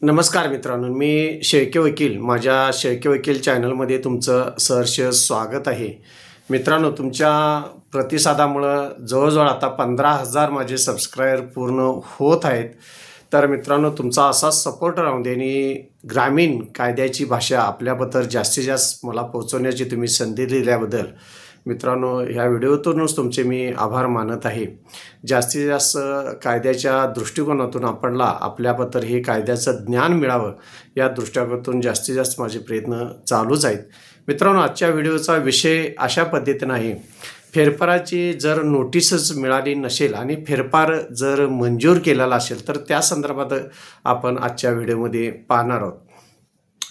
नमस्कार मित्रांनो, मी शेळके वकील. माझ्या शेळके वकील चॅनलमध्ये तुमचं सहर्ष स्वागत आहे. मित्रांनो, तुमच्या प्रतिसादामुळं जवळजवळ आता 15,000 माझे सबस्क्रायबर पूर्ण होत आहेत. तर मित्रांनो, तुमचा असाच सपोर्ट राहून दे आणि ग्रामीण कायद्याची भाषा आपल्याबद्दल जास्तीत जास्त मला पोहोचवण्याची तुम्ही संधी दिल्याबद्दल मित्रांनो, ह्या व्हिडिओतूनच तुमचे मी आभार मानत आहे. जास्तीत जास्त कायद्याच्या दृष्टिकोनातून आपल्याबद्दल हे कायद्याचं ज्ञान मिळावं या दृष्टिकोनातून जास्तीत जास्त माझे प्रयत्न चालूच आहेत. मित्रांनो, आजच्या व्हिडिओचा विषय अशा पद्धतीनं आहे. फेरफाराची जर नोटीसच मिळाली नसेल आणि फेरफार जर मंजूर केलेला असेल तर त्या संदर्भात आपण आजच्या व्हिडिओमध्ये पाहणार आहोत.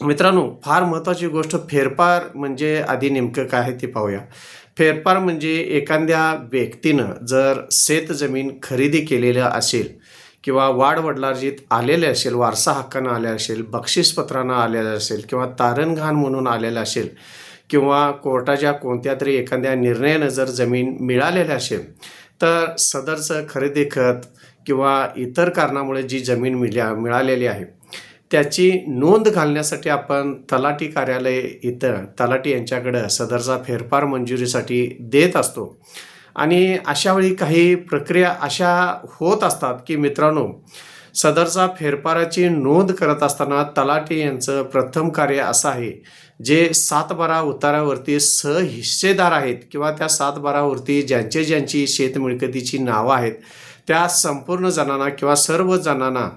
मित्रांनो, फार महत्त्वाची गोष्ट, फेरफार म्हणजे आधी नेमकं काय आहे ते पाहूया. फेरफार म्हणजे एखाद्या व्यक्तीनं जर शेतजमीन खरेदी केलेलं असेल किंवा वाडवडिलार्जित आलेले असेल, वारसा हक्कानं आले असेल, बक्षीसपत्रानं आलेलं असेल किंवा तारणघाण म्हणून आलेलं असेल किंवा कोर्टाच्या कोणत्या तरी एखाद्या निर्णयानं जर जमीन मिळालेली असेल तर सदरचं खरेदी खत किंवा इतर कारणामुळे जी जमीन मिळालेली आहे त्याची नोंद घालण्यासाठी आपण तलाठी कार्यालय इथं तलाठी यांच्याकडं सदरचा फेरफार मंजुरीसाठी देत असतो. आणि अशावेळी काही प्रक्रिया अशा होत असतात की मित्रांनो, सदरचा फेरफाराची नोंद करत असताना तलाठी यांचं प्रथम कार्य असं आहे, जे 7/12 उतारावरती सहहिस्सेदार आहेत किंवा त्या 7/12वरती ज्यांची शेत मिळकतीची नावं आहेत त्या संपूर्ण जणांना किंवा सर्व जणांना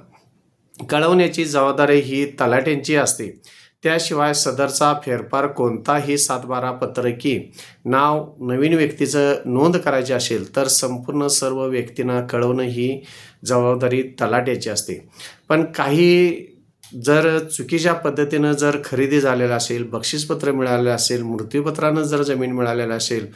कळवण्याची जबाबदारी ही तलाट्यांची असते. त्याशिवाय सदरचा फेरफार कोणताही 7/12 पत्रकी नाव नवीन व्यक्तीचं नोंद करायची असेल तर संपूर्ण सर्व व्यक्तींना कळवणं ही जबाबदारी तलाट्याची असते. पण काही जर चुकीच्या पद्धतीनं जर खरेदी झालेलं असेल, बक्षीसपत्र मिळालेलं असेल, मृत्यूपत्रानं जर जमीन मिळालेलं असेल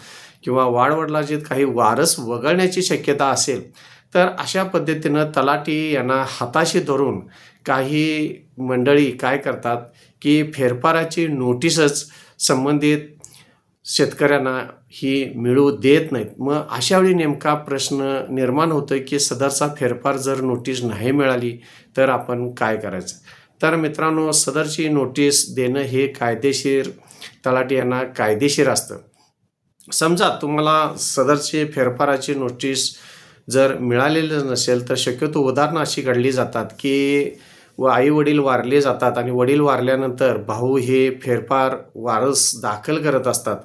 किंवा वाडवडिलार्जित काही वारस वगळण्याची शक्यता असेल तर अशा पद्धतीनं तलाठी यांना हाताशी धरून काही मंडळी काय करतात की फेरफाराची नोटीसच संबंधित शेतकऱ्यांना ही मिळू देत नाहीत. मग अशावेळी नेमका प्रश्न निर्माण होतो की सदरचा फेरफार जर नोटीस नाही मिळाली तर आपण काय करायचं. तर मित्रांनो, सदरची नोटीस देणं हे कायदेशीर, तलाठी यांना कायदेशीर असतं. समजा तुम्हाला सदरची फेरफाराची नोटीस जर मिळालेलं नसेल तर शक्यतो उदाहरणं अशी घडली जातात की आई वडील वारले जातात आणि वडील वारल्यानंतर भाऊ हे फेरफार वारस दाखल करत असतात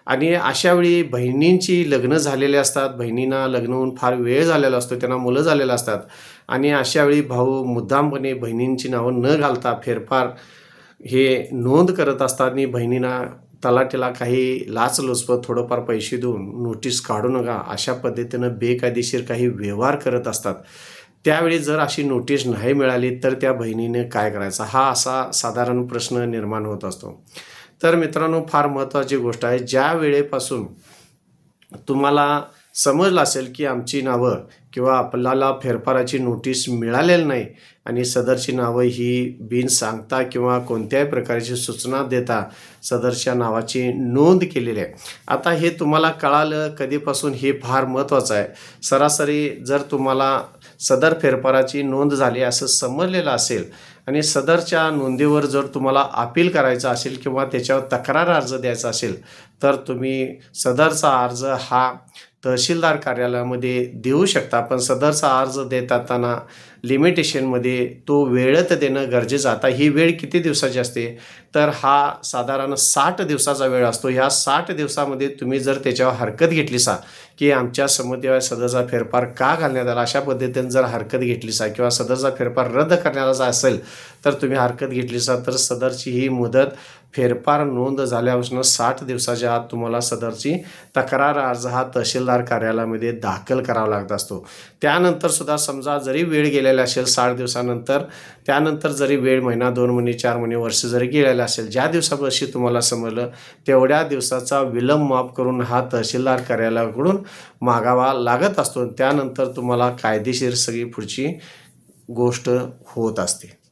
आणि अशावेळी बहिणींची लग्न झालेले असतात, बहिणींना लग्न होऊन फार वेळ झालेला असतो, त्यांना मुलं झालेलं असतात आणि अशावेळी भाऊ मुद्दामपणे बहिणींची नावं न घालता फेरफार हे नोंद करत असतात आणि बहिणींना तलाठीला काही लाचलुचपत थोडंफार पैसे देऊन नोटीस काढू नका अशा पद्धतीनं बेकायदेशीर काही व्यवहार करत असतात. त्यावेळी जर अशी नोटीस नाही मिळाली तर त्या बहिणीने काय करायचं, हा असा साधारण प्रश्न निर्माण होत असतो. तर मित्रांनो, फार महत्त्वाची गोष्ट आहे, ज्या वेळेपासून तुम्हाला समजलं असेल की आमची नावं किंवा आपल्याला फेरफाराची नोटीस मिळालेली नाही आणि सदरची नावं ही बिन सांगता किंवा कोणत्याही प्रकारची सूचना देता सदरच्या नावाची नोंद केलेली आहे. आता हे तुम्हाला कळालं कधीपासून हे फार महत्त्वाचं आहे. सरासरी जर तुम्हाला सदर फेरफाराची नोंद झाली असं समजलेलं असेल आणि सदरच्या नोंदीवर जर तुम्हाला अपील करायचं असेल किंवा त्याच्यावर तक्रार अर्ज द्यायचा असेल तर तुम्ही सदरचा अर्ज हा तहसीलदार कार्यालयामध्ये देऊ शकता. पण सदरचा अर्ज देत असताना लिमिटेशनमध्ये तो वेळेत देणं गरजेचं. आता ही वेळ किती दिवसाची असते तर हा साधारण 60 दिवसाचा वेळ असतो. ह्या 60 दिवसामध्ये तुम्ही जर त्याच्यावर हरकत घेतलीसा की आमच्या संमतीवर सदरचा फेरफार का घालण्यात आला, अशा पद्धतीने जर हरकत घेतलीसा किंवा सदरचा फेरफार रद्द करण्याचा असेल तर तुम्ही हरकत घेतलीसा तर सदरची ही मुदत फेरफार नोंद झाल्यापासून 60 दिवसाच्या आत तुम्हाला सदरची तक्रार अर्ज हा तहसीलदार कार्यालयामध्ये दाखल करावा लागत असतो. त्यानंतर सुद्धा समजा जरी वेळ गेलेला असेल 60 दिवसानंतर, त्यानंतर जरी वेळ महिना, 2 महिने, 4 महिने, वर्ष जरी गेलेला असेल, ज्या दिवसापाशी तुम्हाला समजलं तेवढ्या दिवसाचा विलंब माफ करून हा तहसीलदार कार्यालयाकडून मागावा लागत असतो. त्यानंतर तुम्हाला कायदेशीर सगळी पुढची गोष्ट होत असते.